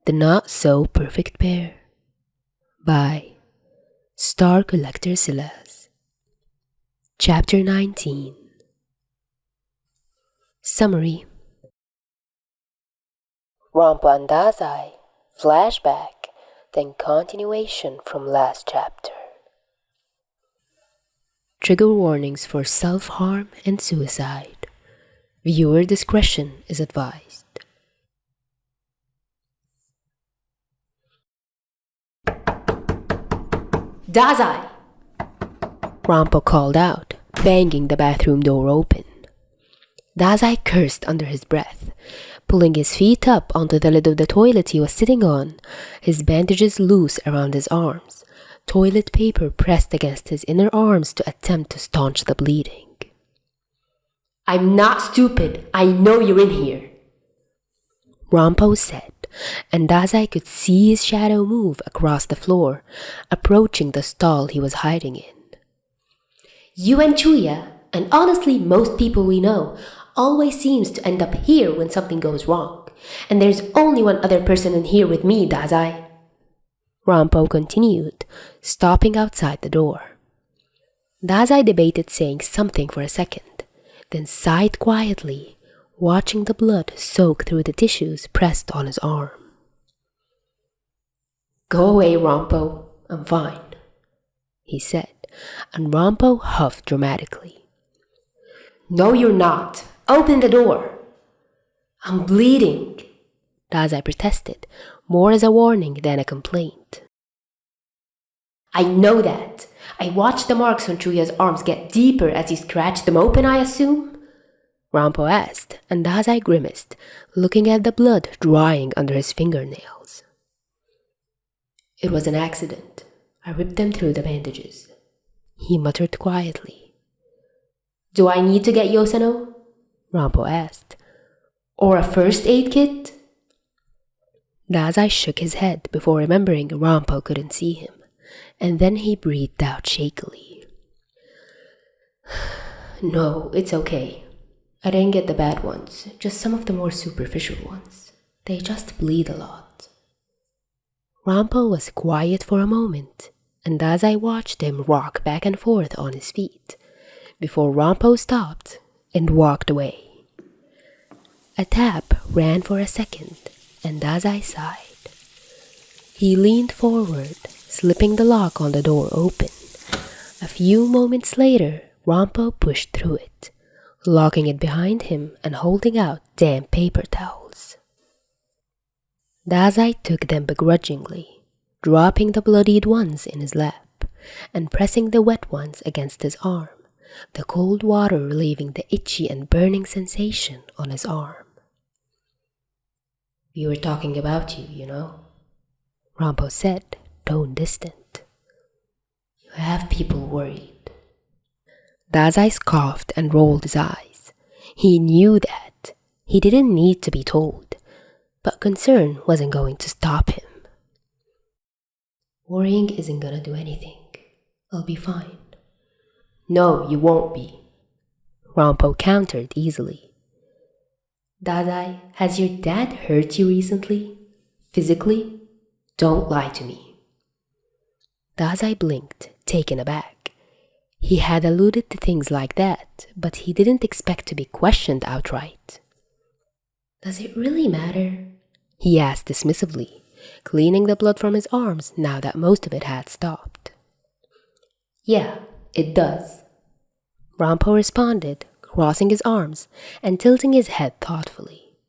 The Not So Perfect Pair by starcollectorsilas. Chapter 19. Summary. Ranpo and Dazai, flashback, then continuation from last chapter. Trigger warnings for self-harm and suicide. Viewer discretion is advised. Dazai! Ranpo called out, banging the bathroom door open. Dazai cursed under his breath, pulling his feet up onto the lid of the toilet he was sitting on, his bandages loose around his arms, toilet paper pressed against his inner arms to attempt to staunch the bleeding. "I'm not stupid. I know you're in here," Ranpo said, and Dazai could see his shadow move across the floor, approaching the stall he was hiding in. "You and Chuya, and honestly most people we know, always seems to end up here when something goes wrong. And there's only one other person in here with me, Dazai," Ranpo continued, stopping outside the door. Dazai debated saying something for a second, then sighed quietly, watching the blood soak through the tissues pressed on his arm. "Go away, Ranpo. I'm fine," he said, and Ranpo huffed dramatically. "No, you're not. Open the door." "I'm bleeding," Dazai protested, more as a warning than a complaint. "I know that. I watched the marks on Chuya's arms get deeper as he scratched them open, I assume?" Ranpo asked, and Dazai grimaced, looking at the blood drying under his fingernails. "It was an accident. I ripped them through the bandages," he muttered quietly. "Do I need to get Yosano?" Ranpo asked. "Or a first aid kit?" Dazai shook his head before remembering Ranpo couldn't see him, and then he breathed out shakily. "No, it's okay. I didn't get the bad ones, just some of the more superficial ones. They just bleed a lot." Ranpo was quiet for a moment, and Dazai watched him rock back and forth on his feet, before Ranpo stopped and walked away. A tap ran for a second, and Dazai sighed. He leaned forward, slipping the lock on the door open. A few moments later, Ranpo pushed through it, locking it behind him and holding out damp paper towels. Dazai took them begrudgingly, dropping the bloodied ones in his lap and pressing the wet ones against his arm, the cold water relieving the itchy and burning sensation on his arm. "We were talking about you, you know," Ranpo said, tone distant. "You have people worried." Dazai scoffed and rolled his eyes. He knew that. He didn't need to be told, but concern wasn't going to stop him. "Worrying isn't gonna do anything. I'll be fine." "No, you won't be," Ranpo countered easily. "Dazai, has your dad hurt you recently? Physically? Don't lie to me." Dazai blinked, taken aback. He had alluded to things like that, but he didn't expect to be questioned outright. "Does it really matter?" he asked dismissively, cleaning the blood from his arms now that most of it had stopped. "Yeah, it does," Ranpo responded, crossing his arms and tilting his head thoughtfully.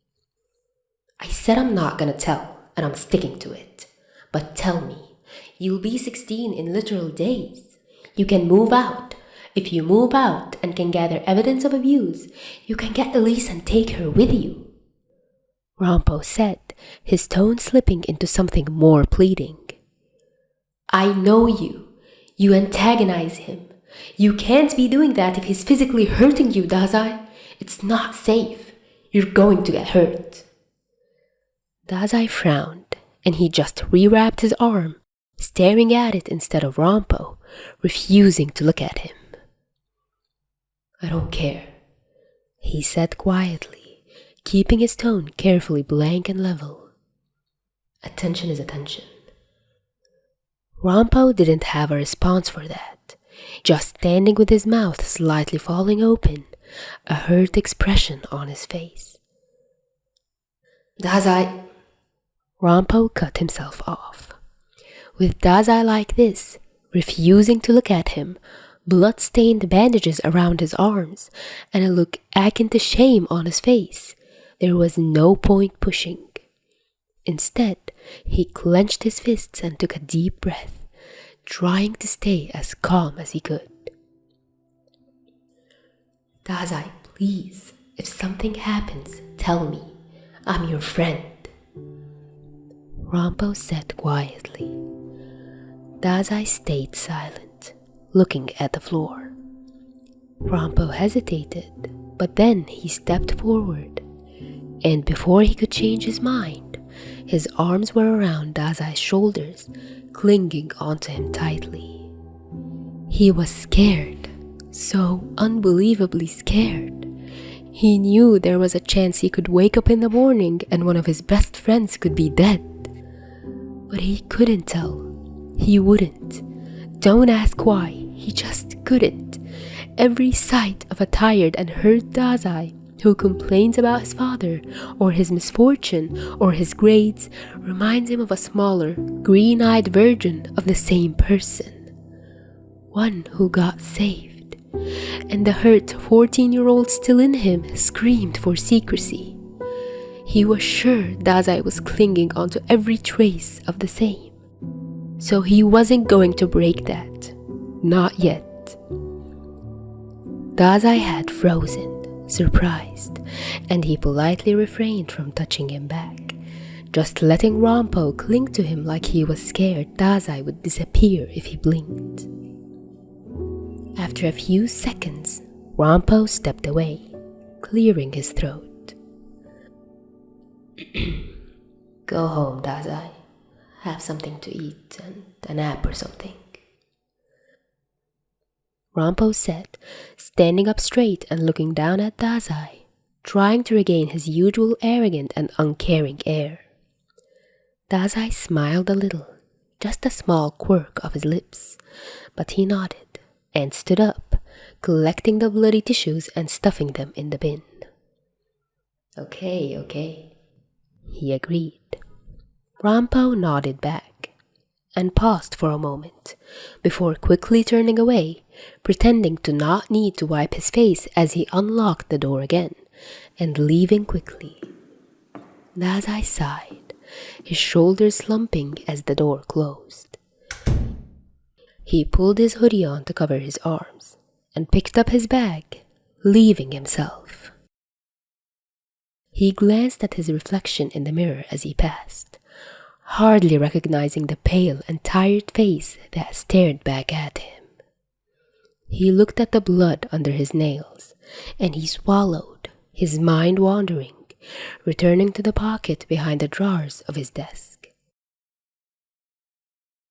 "I said I'm not gonna tell, and I'm sticking to it. But tell me, you'll be 16 in literal days. You can move out. If you move out and can gather evidence of abuse, you can get Elise and take her with you," Ranpo said, his tone slipping into something more pleading. "I know you. You antagonize him. You can't be doing that if he's physically hurting you, Dazai. It's not safe. You're going to get hurt." Dazai frowned, and he just rewrapped his arm, staring at it instead of Ranpo, refusing to look at him. "I don't care," he said quietly, keeping his tone carefully blank and level. Attention is attention. Ranpo didn't have a response for that, just standing with his mouth slightly falling open, a hurt expression on his face. Dazai! Ranpo cut himself off. With Dazai like this, refusing to look at him, blood-stained bandages around his arms, and a look akin to shame on his face, there was no point pushing. Instead, he clenched his fists and took a deep breath, trying to stay as calm as he could. Dazai, please, if something happens, tell me. I'm your friend. Ranpo said quietly. Dazai stayed silent, looking at the floor. Ranpo hesitated, but then he stepped forward, and before he could change his mind, his arms were around Dazai's shoulders, clinging onto him tightly. He was scared, so unbelievably scared. He knew there was a chance he could wake up in the morning and one of his best friends could be dead. But he couldn't tell. He wouldn't. Don't ask why, he just couldn't. Every sight of a tired and hurt Dazai who complains about his father or his misfortune or his grades reminds him of a smaller, green-eyed version of the same person. One who got saved. And the hurt 14-year-old still in him screamed for secrecy. He was sure Dazai was clinging onto every trace of the same. So he wasn't going to break that. Not yet. Dazai had frozen, surprised, and he politely refrained from touching him back, just letting Ranpo cling to him like he was scared Dazai would disappear if he blinked. After a few seconds, Ranpo stepped away, clearing his throat. Go home, Dazai. Have something to eat and a nap or something. Ranpo said, standing up straight and looking down at Dazai, trying to regain his usual arrogant and uncaring air. Dazai smiled a little, just a small quirk of his lips, but he nodded and stood up, collecting the bloody tissues and stuffing them in the bin. Okay, he agreed. Ranpo nodded back and paused for a moment before quickly turning away, pretending to not need to wipe his face as he unlocked the door again and leaving quickly. Dazai sighed, his shoulders slumping as the door closed. He pulled his hoodie on to cover his arms and picked up his bag, leaving himself. He glanced at his reflection in the mirror as he passed, hardly recognizing the pale and tired face that stared back at him. He looked at the blood under his nails, and he swallowed, his mind wandering, returning to the pocket behind the drawers of his desk.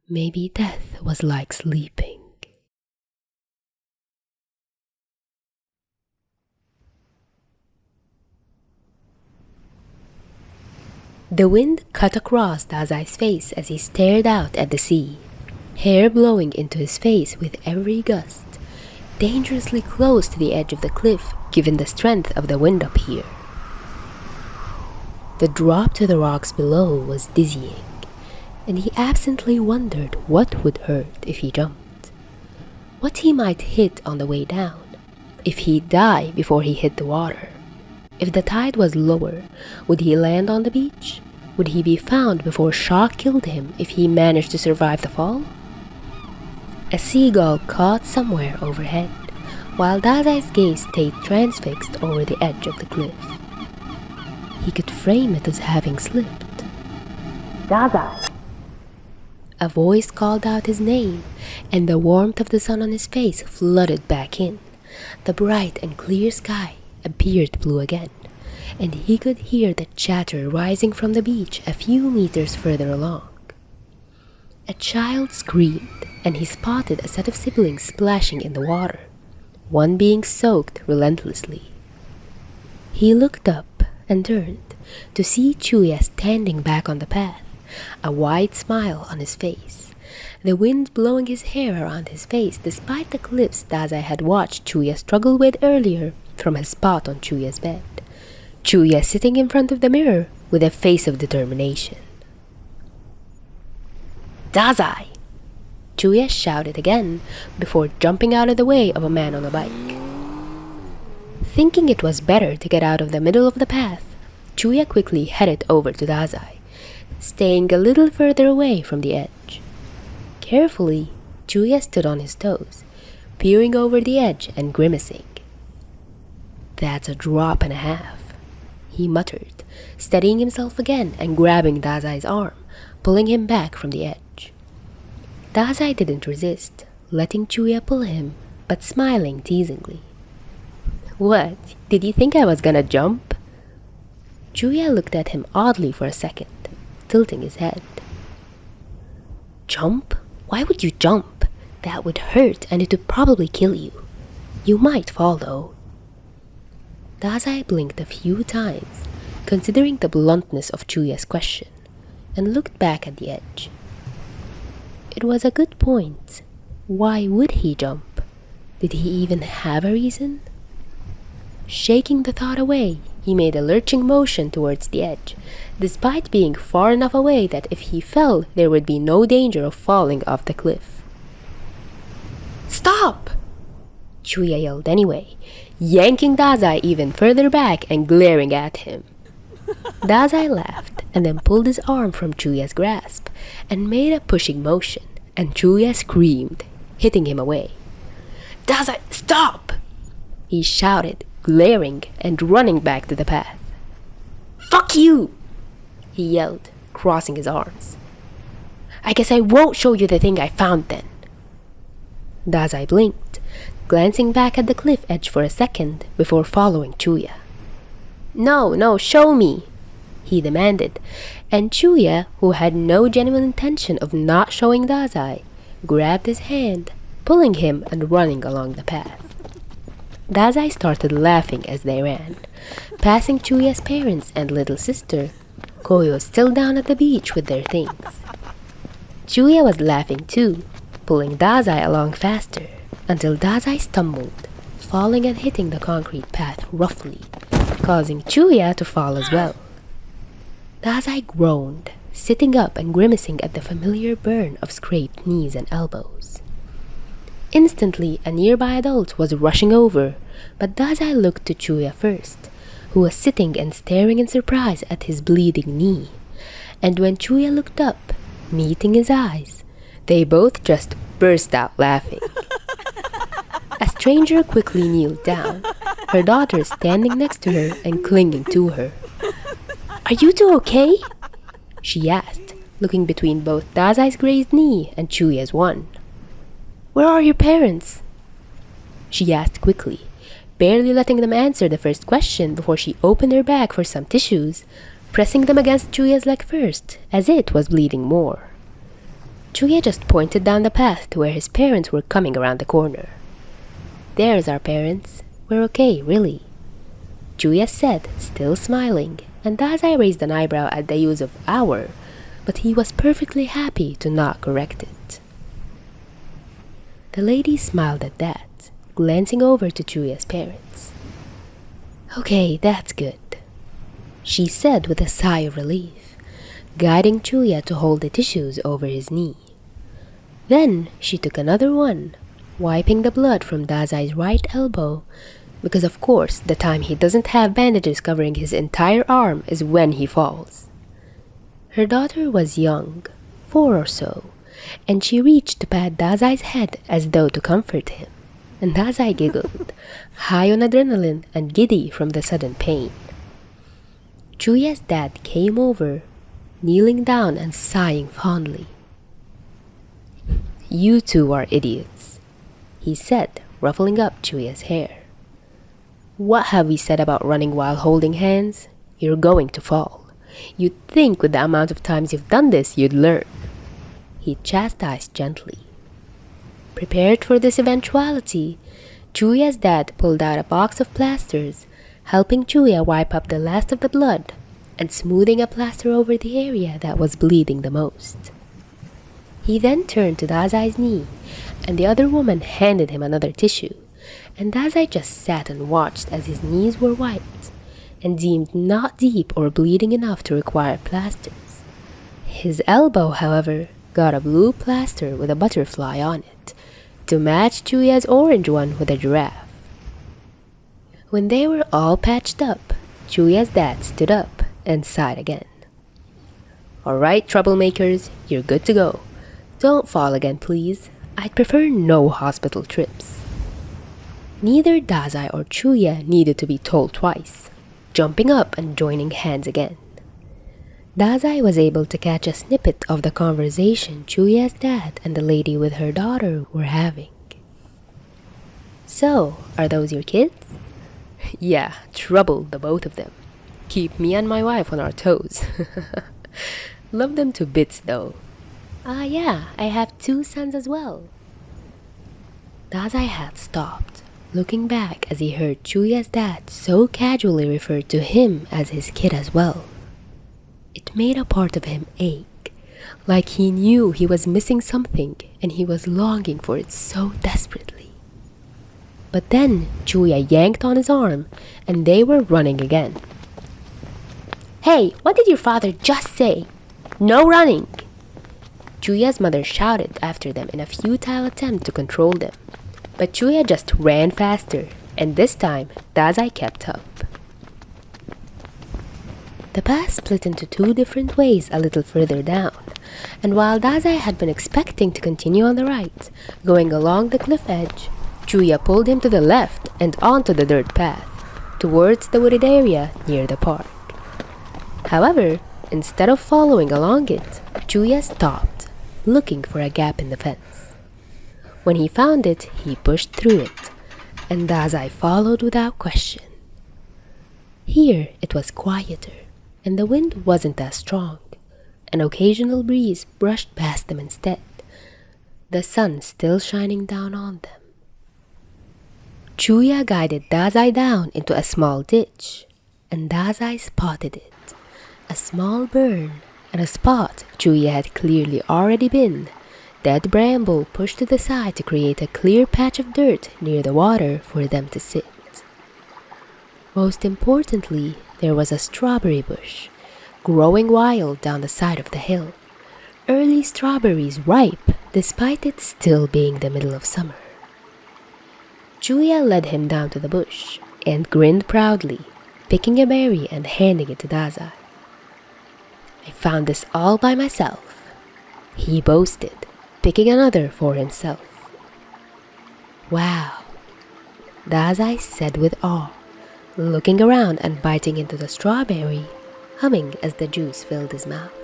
Maybe death was like sleeping. The wind cut across Dazai's face as he stared out at the sea, hair blowing into his face with every gust, dangerously close to the edge of the cliff given the strength of the wind up here. The drop to the rocks below was dizzying, and he absently wondered what would hurt if he jumped, what he might hit on the way down, if he'd die before he hit the water. If the tide was lower, would he land on the beach? Would he be found before shock killed him if he managed to survive the fall? A seagull caught somewhere overhead, while Dazai's gaze stayed transfixed over the edge of the cliff. He could frame it as having slipped. Dazai! A voice called out his name, and the warmth of the sun on his face flooded back in. The bright and clear sky appeared blue again, and he could hear the chatter rising from the beach a few meters further along. A child screamed, and he spotted a set of siblings splashing in the water, one being soaked relentlessly. He looked up and turned to see Chuya standing back on the path, a wide smile on his face, the wind blowing his hair around his face despite the clips Dazai had watched Chuya struggle with earlier from his spot on Chuya's bed. Chuya sitting in front of the mirror with a face of determination. "Dazai!" Chuya shouted again before jumping out of the way of a man on a bike. Thinking it was better to get out of the middle of the path, Chuya quickly headed over to Dazai, staying a little further away from the edge. Carefully, Chuya stood on his toes, peering over the edge and grimacing. "That's a drop and a half," he muttered, steadying himself again and grabbing Dazai's arm, pulling him back from the edge. Dazai didn't resist, letting Chuya pull him, but smiling teasingly. "What, did you think I was gonna jump?" Chuya looked at him oddly for a second, tilting his head. "Jump? Why would you jump? That would hurt and it would probably kill you. You might fall though." Dazai blinked a few times, considering the bluntness of Chuya's question, and looked back at the edge. It was a good point. Why would he jump? Did he even have a reason? Shaking the thought away, he made a lurching motion towards the edge, despite being far enough away that if he fell, there would be no danger of falling off the cliff. "Stop!" Chuya yelled anyway, yanking Dazai even further back and glaring at him. Dazai laughed and then pulled his arm from Chuya's grasp and made a pushing motion, and Chuya screamed, hitting him away. "Dazai, stop!" he shouted, glaring and running back to the path. "Fuck you!" he yelled, crossing his arms. "I guess I won't show you the thing I found then." Dazai blinked, glancing back at the cliff edge for a second before following Chuya. No, show me," he demanded, and Chuya, who had no genuine intention of not showing Dazai, grabbed his hand, pulling him and running along the path. Dazai started laughing as they ran, passing Chuya's parents and little sister, Koyo still down at the beach with their things. Chuya was laughing too, pulling Dazai along faster, until Dazai stumbled, falling and hitting the concrete path roughly, causing Chuya to fall as well. Dazai groaned, sitting up and grimacing at the familiar burn of scraped knees and elbows. Instantly, a nearby adult was rushing over, but Dazai looked to Chuya first, who was sitting and staring in surprise at his bleeding knee. And when Chuya looked up, meeting his eyes, they both just burst out laughing. A stranger quickly kneeled down, her daughter standing next to her and clinging to her. "Are you two okay?" she asked, looking between both Dazai's grazed knee and Chuya's one. "Where are your parents?" she asked quickly, barely letting them answer the first question before she opened her bag for some tissues, pressing them against Chuya's leg first, as it was bleeding more. Chuya just pointed down the path to where his parents were coming around the corner. "There's our parents. We're okay, really," Chuya said, still smiling, and Dazai raised an eyebrow at the use of "our," but he was perfectly happy to not correct it. The lady smiled at that, glancing over to Chuya's parents. "Okay, that's good," she said with a sigh of relief, guiding Chuya to hold the tissues over his knee. Then she took another one, wiping the blood from Dazai's right elbow, because of course the time he doesn't have bandages covering his entire arm is when he falls. Her daughter was young, 4 or so, and she reached to pat Dazai's head as though to comfort him, and Dazai giggled, high on adrenaline and giddy from the sudden pain. Chuya's dad came over, kneeling down and sighing fondly. "You two are idiots," he said, ruffling up Chuya's hair. "What have we said about running while holding hands? You're going to fall. You'd think with the amount of times you've done this, you'd learn," he chastised gently. Prepared for this eventuality, Chuya's dad pulled out a box of plasters, helping Chuya wipe up the last of the blood, and smoothing a plaster over the area that was bleeding the most. He then turned to Dazai's knee, and the other woman handed him another tissue, and Dazai just sat and watched as his knees were wiped, and deemed not deep or bleeding enough to require plasters. His elbow, however, got a blue plaster with a butterfly on it, to match Chuya's orange one with a giraffe. When they were all patched up, Chuya's dad stood up and sighed again. "Alright, troublemakers, you're good to go. Don't fall again, please. I'd prefer no hospital trips." Neither Dazai or Chuya needed to be told twice, jumping up and joining hands again. Dazai was able to catch a snippet of the conversation Chuya's dad and the lady with her daughter were having. "So, are those your kids?" "Yeah, trouble, the both of them. Keep me and my wife on our toes." "Love them to bits, though." Yeah, I have 2 sons as well." Dazai had stopped, looking back as he heard Chuya's dad so casually refer to him as his kid as well. It made a part of him ache, like he knew he was missing something and he was longing for it so desperately. But then Chuya yanked on his arm and they were running again. "Hey, what did your father just say? No running!" Chuya's mother shouted after them in a futile attempt to control them, but Chuya just ran faster, and this time Dazai kept up. The path split into 2 different ways a little further down, and while Dazai had been expecting to continue on the right, going along the cliff edge, Chuya pulled him to the left and onto the dirt path, towards the wooded area near the park. However, instead of following along it, Chuya stopped, looking for a gap in the fence. When he found it, he pushed through it, and Dazai followed without question. Here it was quieter, and the wind wasn't as strong. An occasional breeze brushed past them instead, the sun still shining down on them. Chuya guided Dazai down into a small ditch, and Dazai spotted it, a small burn and a spot Chuya had clearly already been, dead bramble pushed to the side to create a clear patch of dirt near the water for them to sit. Most importantly, there was a strawberry bush, growing wild down the side of the hill. Early strawberries ripe, despite it still being the middle of summer. Chuya led him down to the bush, and grinned proudly, picking a berry and handing it to Dazai. "I found this all by myself," he boasted, picking another for himself. "Wow," Dazai said with awe, looking around and biting into the strawberry, humming as the juice filled his mouth.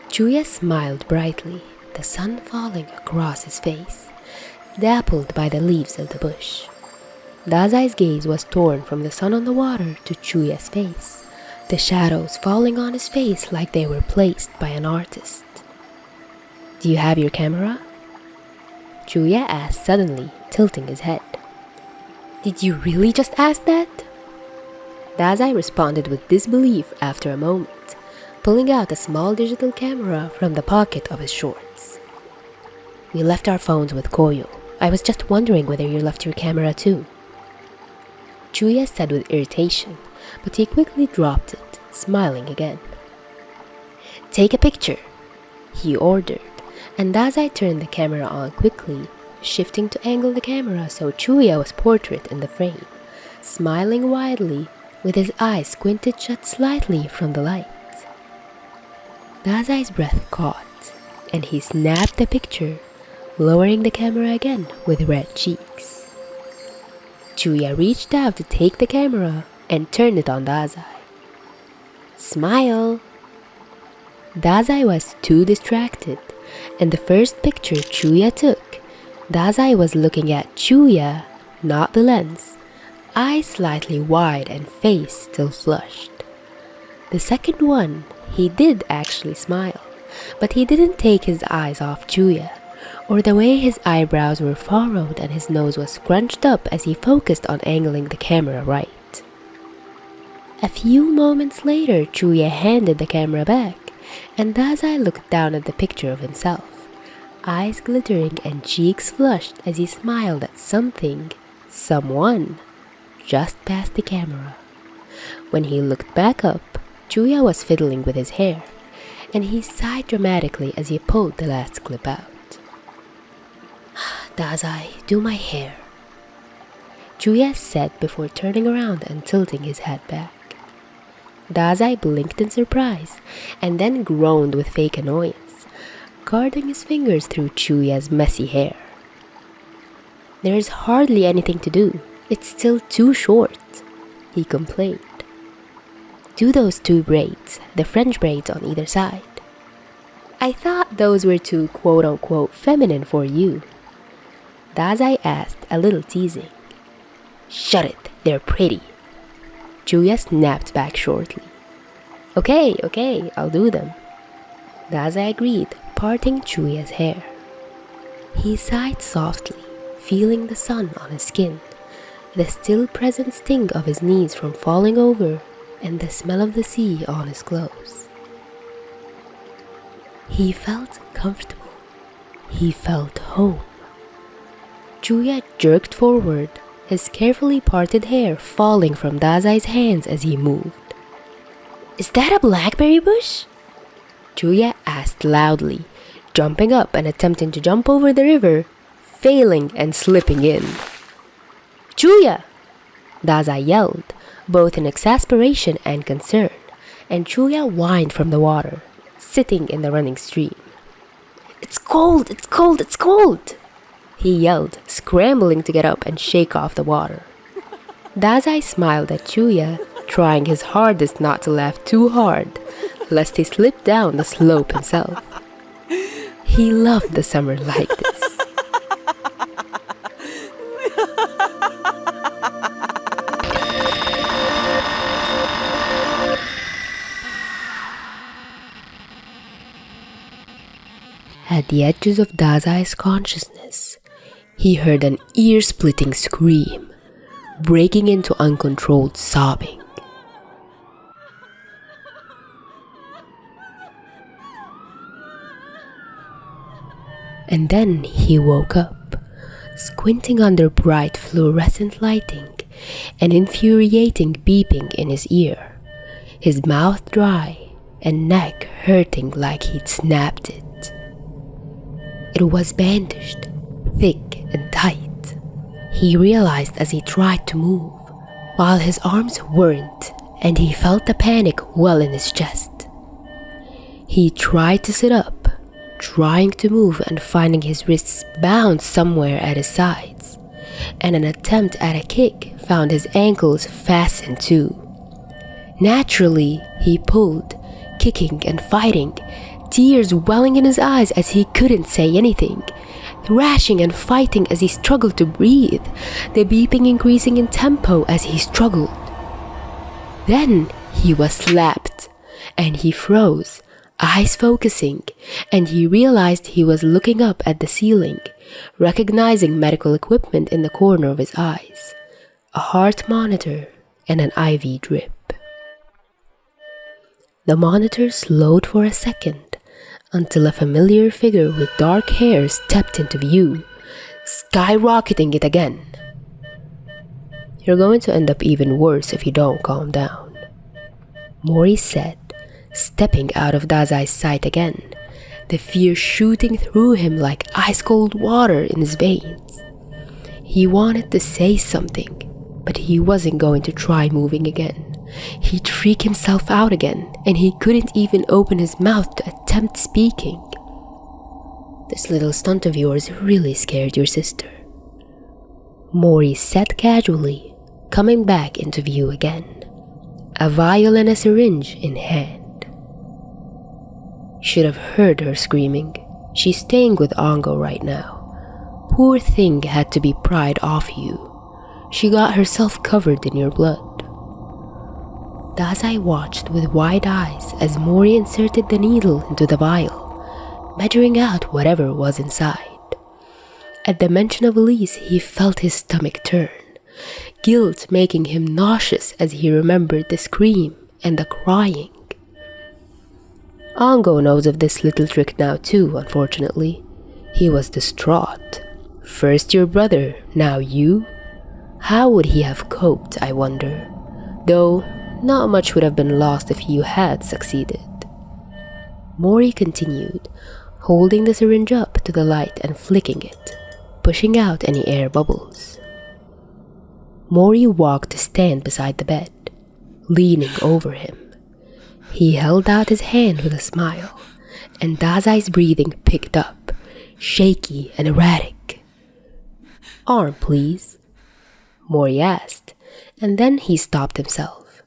Chuya smiled brightly, the sun falling across his face, dappled by the leaves of the bush. Dazai's gaze was torn from the sun on the water to Chuya's face, the shadows falling on his face like they were placed by an artist. "Do you have your camera?" Chuya asked suddenly, tilting his head. "Did you really just ask that?" Dazai responded with disbelief after a moment, pulling out a small digital camera from the pocket of his shorts. "We left our phones with Koyo. I was just wondering whether you left your camera too." Chuya said with irritation, but he quickly dropped it, smiling again. "Take a picture," he ordered, and Dazai turned the camera on quickly, shifting to angle the camera so Chuya was portrait in the frame, smiling widely with his eyes squinted shut slightly from the light. Dazai's breath caught, and he snapped the picture, lowering the camera again with red cheeks. Chuya reached out to take the camera and turned it on Dazai. "Smile!" Dazai was too distracted, and the first picture Chuya took, Dazai was looking at Chuya, not the lens, eyes slightly wide and face still flushed. The second one, he did actually smile, but he didn't take his eyes off Chuya, or the way his eyebrows were furrowed and his nose was scrunched up as he focused on angling the camera right. A few moments later, Chuya handed the camera back, and Dazai looked down at the picture of himself, eyes glittering and cheeks flushed as he smiled at someone, just past the camera. When he looked back up, Chuya was fiddling with his hair, and he sighed dramatically as he pulled the last clip out. Dazai, do my hair, Chuya said before turning around and tilting his head back. Dazai blinked in surprise and then groaned with fake annoyance, guarding his fingers through Chuya's messy hair. There is hardly anything to do. It's still too short, he complained. Do those 2 braids, the French braids on either side. I thought those were too quote-unquote feminine for you, Dazai asked, a little teasing. Shut it, they're pretty, Chuya snapped back shortly. Okay, I'll do them, Dazai agreed, parting Chuya's hair. He sighed softly, feeling the sun on his skin, the still present sting of his knees from falling over, and the smell of the sea on his clothes. He felt comfortable. He felt home. Chuya jerked forward, his carefully parted hair falling from Dazai's hands as he moved. Is that a blackberry bush? Chuya asked loudly, jumping up and attempting to jump over the river, failing and slipping in. Chuya! Dazai yelled, both in exasperation and concern, and Chuya whined from the water, sitting in the running stream. It's cold! He yelled, scrambling to get up and shake off the water. Dazai smiled at Chuya, trying his hardest not to laugh too hard, lest he slip down the slope himself. He loved the summer like this. At the edges of Dazai's consciousness, he heard an ear-splitting scream, breaking into uncontrolled sobbing. And then he woke up, squinting under bright fluorescent lighting, an infuriating beeping in his ear, his mouth dry and neck hurting like he'd snapped it. It was bandaged, thick and tight. He realized as he tried to move, while his arms weren't, and he felt the panic well in his chest. He tried to sit up, trying to move and finding his wrists bound somewhere at his sides, and an attempt at a kick found his ankles fastened too. Naturally, he pulled, kicking and fighting, tears welling in his eyes as he couldn't say anything, thrashing and fighting as he struggled to breathe, the beeping increasing in tempo as he struggled. Then he was slapped, and he froze, eyes focusing, and he realized he was looking up at the ceiling, recognizing medical equipment in the corner of his eyes, a heart monitor and an IV drip. The monitor slowed for a second until a familiar figure with dark hair stepped into view, skyrocketing it again. You're going to end up even worse if you don't calm down, Mori said, stepping out of Dazai's sight again, the fear shooting through him like ice-cold water in his veins. He wanted to say something, but he wasn't going to try moving again. He'd freak himself out again, and he couldn't even open his mouth to attempt speaking. This little stunt of yours really scared your sister, Mori said casually, coming back into view again, a vial and a syringe in hand. Should have heard her screaming. She's staying with Ongo right now. Poor thing had to be pried off you. She got herself covered in your blood. Dazai watched with wide eyes as Mori inserted the needle into the vial, measuring out whatever was inside. At the mention of Elise, he felt his stomach turn, guilt making him nauseous as he remembered the scream and the crying. Ango knows of this little trick now too, unfortunately. He was distraught. First your brother, now you? How would he have coped, I wonder? Though, not much would have been lost if you had succeeded. Mori continued, holding the syringe up to the light and flicking it, pushing out any air bubbles. Mori walked to stand beside the bed, leaning over him. He held out his hand with a smile, and Dazai's breathing picked up, shaky and erratic. "Arm, please," Mori asked, and then he stopped himself.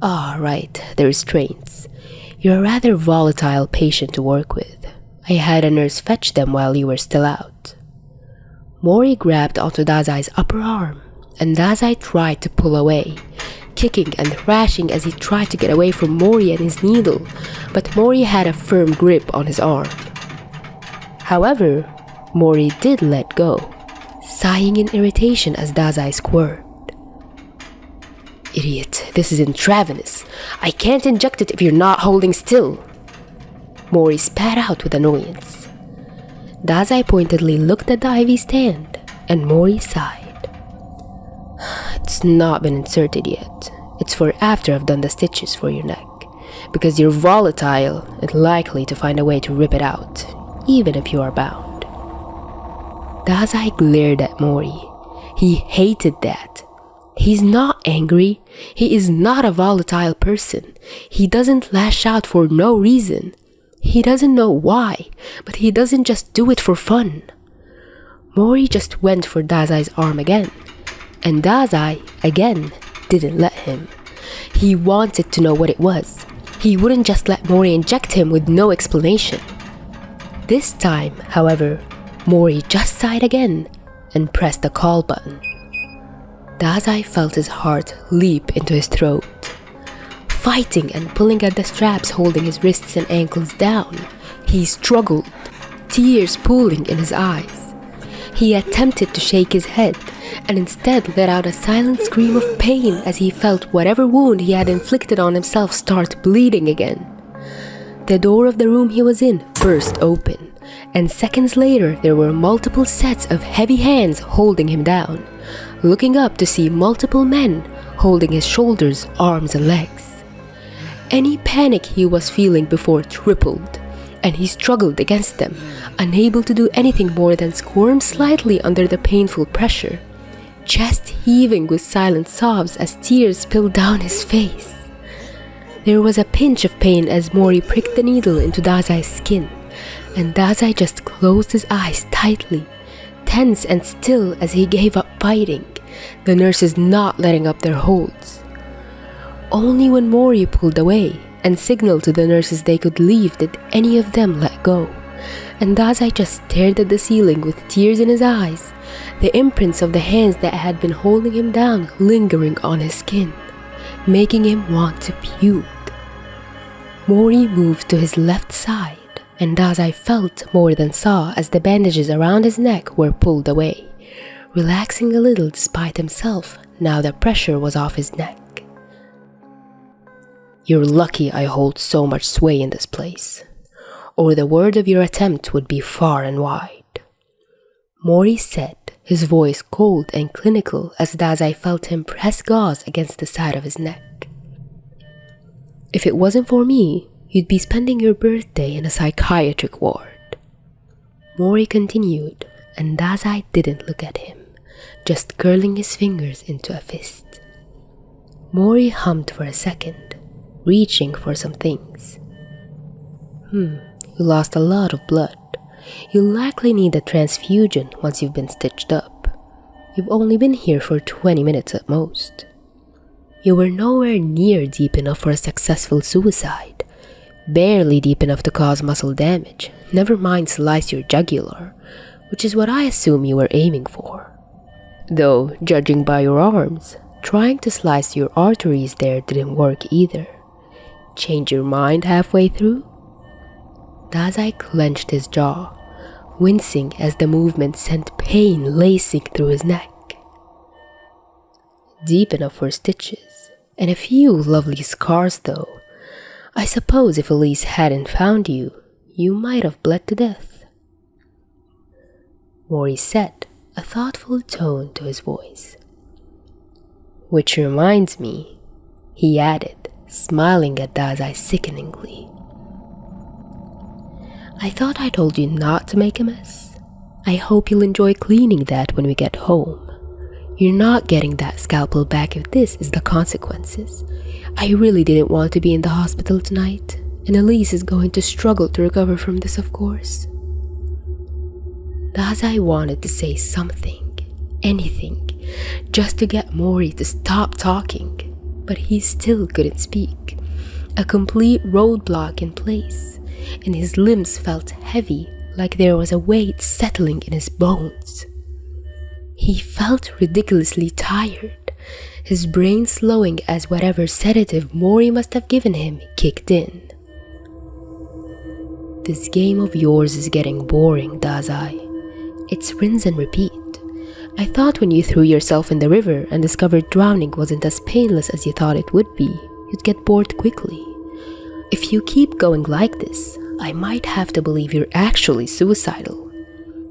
Right, the restraints. You're a rather volatile patient to work with. I had a nurse fetch them while you were still out." Mori grabbed onto Dazai's upper arm, and Dazai tried to pull away, kicking and thrashing as he tried to get away from Mori and his needle, but Mori had a firm grip on his arm. However, Mori did let go, sighing in irritation as Dazai squirmed. "Idiot, this is intravenous. I can't inject it if you're not holding still." Mori spat out with annoyance. Dazai pointedly looked at the IV stand, and Mori sighed. "It's not been inserted yet. It's for after I've done the stitches for your neck, because you're volatile and likely to find a way to rip it out, even if you are bound." Dazai glared at Mori. He hated that. He's not angry. He is not a volatile person. He doesn't lash out for no reason. He doesn't know why, but he doesn't just do it for fun. Mori just went for Dazai's arm again, and Dazai, again, didn't let him. He wanted to know what it was. He wouldn't just let Mori inject him with no explanation. This time, however, Mori just sighed again and pressed the call button. Dazai felt his heart leap into his throat. Fighting and pulling at the straps holding his wrists and ankles down, he struggled, tears pooling in his eyes. He attempted to shake his head, and instead let out a silent scream of pain as he felt whatever wound he had inflicted on himself start bleeding again. The door of the room he was in burst open, and seconds later there were multiple sets of heavy hands holding him down, looking up to see multiple men holding his shoulders, arms, and legs. Any panic he was feeling before tripled, and he struggled against them, unable to do anything more than squirm slightly under the painful pressure, chest heaving with silent sobs as tears spilled down his face. There was a pinch of pain as Mori pricked the needle into Dazai's skin, and Dazai just closed his eyes tightly, tense and still as he gave up fighting, the nurses not letting up their holds. Only when Mori pulled away and signaled to the nurses they could leave did any of them let go, and Dazai just stared at the ceiling with tears in his eyes, the imprints of the hands that had been holding him down lingering on his skin, making him want to puke. Mori moved to his left side, and Dazai felt more than saw as the bandages around his neck were pulled away, relaxing a little despite himself now the pressure was off his neck. "You're lucky I hold so much sway in this place, or the word of your attempt would be far and wide," Mori said, his voice cold and clinical as Dazai felt him press gauze against the side of his neck. "If it wasn't for me, you'd be spending your birthday in a psychiatric ward," Mori continued, and Dazai didn't look at him, just curling his fingers into a fist. Mori hummed for a second, reaching for some things. You lost a lot of blood. You'll likely need a transfusion once you've been stitched up. You've only been here for 20 minutes at most. You were nowhere near deep enough for a successful suicide. Barely deep enough to cause muscle damage, never mind slice your jugular, which is what I assume you were aiming for. Though, judging by your arms, trying to slice your arteries there didn't work either. Change your mind halfway through? Dazai clenched his jaw, wincing as the movement sent pain lacing through his neck. Deep enough for stitches, and a few lovely scars though. I suppose if Elise hadn't found you, you might have bled to death. Mori set a thoughtful tone to his voice. Which reminds me, he added, smiling at Dazai sickeningly. I thought I told you not to make a mess. I hope you'll enjoy cleaning that when we get home. You're not getting that scalpel back if this is the consequences. I really didn't want to be in the hospital tonight, and Elise is going to struggle to recover from this, of course. Dazai wanted to say something, anything, just to get Mori to stop talking, but he still couldn't speak. A complete roadblock in place, and his limbs felt heavy, like there was a weight settling in his bones. He felt ridiculously tired, his brain slowing as whatever sedative Mori must have given him kicked in. This game of yours is getting boring, Dazai. It's rinse and repeat. I thought when you threw yourself in the river and discovered drowning wasn't as painless as you thought it would be, you'd get bored quickly. If you keep going like this, I might have to believe you're actually suicidal.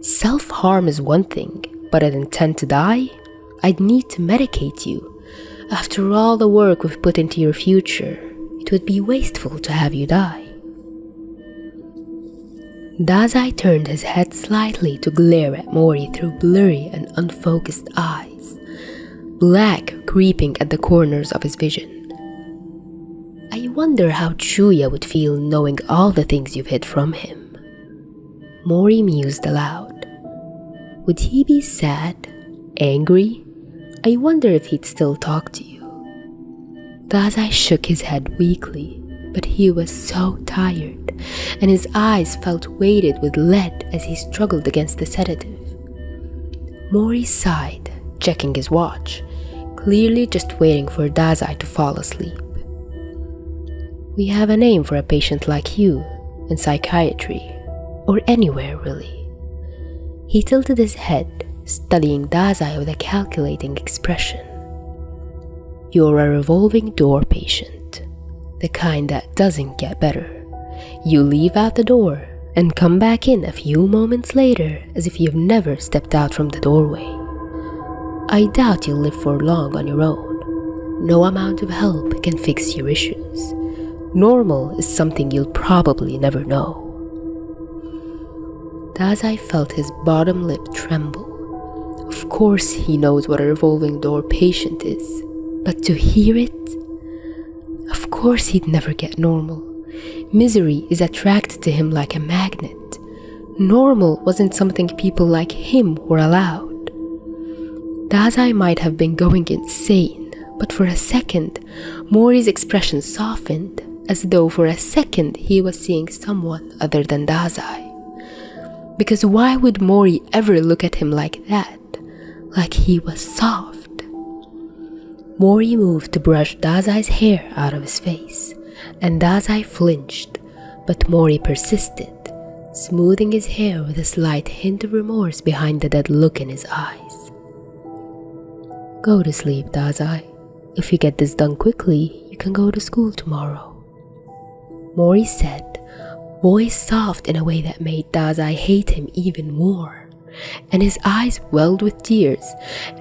Self-harm is one thing, but an intent to die? I'd need to medicate you. After all the work we've put into your future, it would be wasteful to have you die. Dazai turned his head slightly to glare at Mori through blurry and unfocused eyes, black creeping at the corners of his vision. I wonder how Chuya would feel knowing all the things you've hid from him. Mori mused aloud. Would he be sad? Angry? I wonder if he'd still talk to you. Dazai shook his head weakly, but he was so tired, and his eyes felt weighted with lead as he struggled against the sedative. Mori sighed, checking his watch, clearly just waiting for Dazai to fall asleep. We have a name for a patient like you in psychiatry, or anywhere really. He tilted his head, studying Dazai with a calculating expression. You're a revolving door patient, the kind that doesn't get better. You leave out the door and come back in a few moments later as if you've never stepped out from the doorway. I doubt you'll live for long on your own. No amount of help can fix your issues. Normal is something you'll probably never know. Dazai felt his bottom lip tremble. Of course he knows what a revolving door patient is, but to hear it? Of course he'd never get normal. Misery is attracted to him like a magnet. Normal wasn't something people like him were allowed. Dazai might have been going insane, but for a second, Mori's expression softened, as though for a second he was seeing someone other than Dazai. Because why would Mori ever look at him like that? Like he was soft? Mori moved to brush Dazai's hair out of his face, and Dazai flinched, but Mori persisted, smoothing his hair with a slight hint of remorse behind the dead look in his eyes. Go to sleep, Dazai. If you get this done quickly, you can go to school tomorrow. Mori said, voice soft in a way that made Dazai hate him even more, and his eyes welled with tears,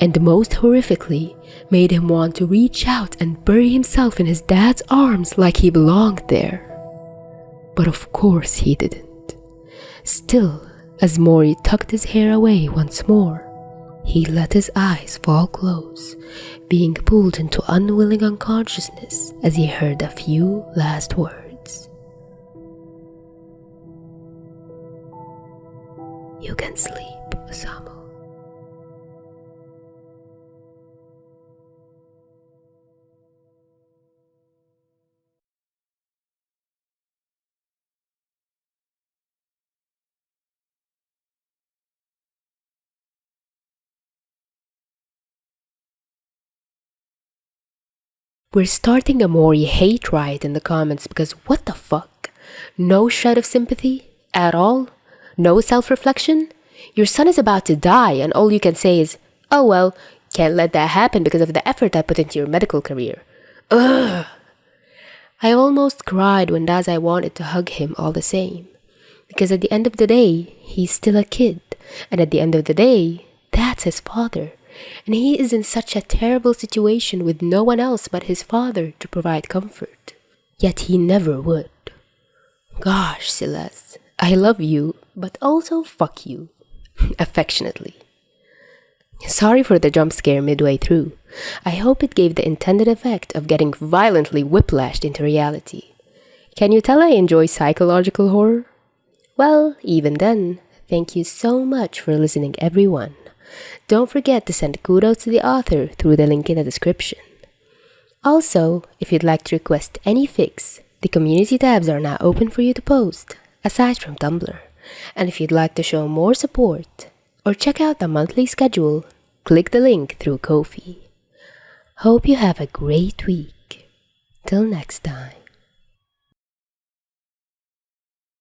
and most horrifically, made him want to reach out and bury himself in his dad's arms like he belonged there. But of course he didn't. Still, as Mori tucked his hair away once more, he let his eyes fall close, being pulled into unwilling unconsciousness as he heard a few last words. You can sleep, Osamu. We're starting a Mori hate riot in the comments because what the fuck? No shred of sympathy? At all? No self-reflection? Your son is about to die and all you can say is, oh well, Can't let that happen because of the effort I put into your medical career. Ugh! I almost cried when Dazai wanted to hug him all the same. Because at the end of the day, he's still a kid. And at the end of the day, that's his father. And he is in such a terrible situation with no one else but his father to provide comfort. Yet he never would. Gosh, Silas, I love you, but also fuck you. Affectionately. Sorry for the jump scare midway through. I hope it gave the intended effect of getting violently whiplashed into reality. Can you tell I enjoy psychological horror? Well, even then, thank you so much for listening, everyone. Don't forget to send kudos to the author through the link in the description. Also, if you'd like to request any fics, the community tabs are now open for you to post, aside from Tumblr. And if you'd like to show more support, or check out the monthly schedule, click the link through Ko-fi. Hope you have a great week. Till next time.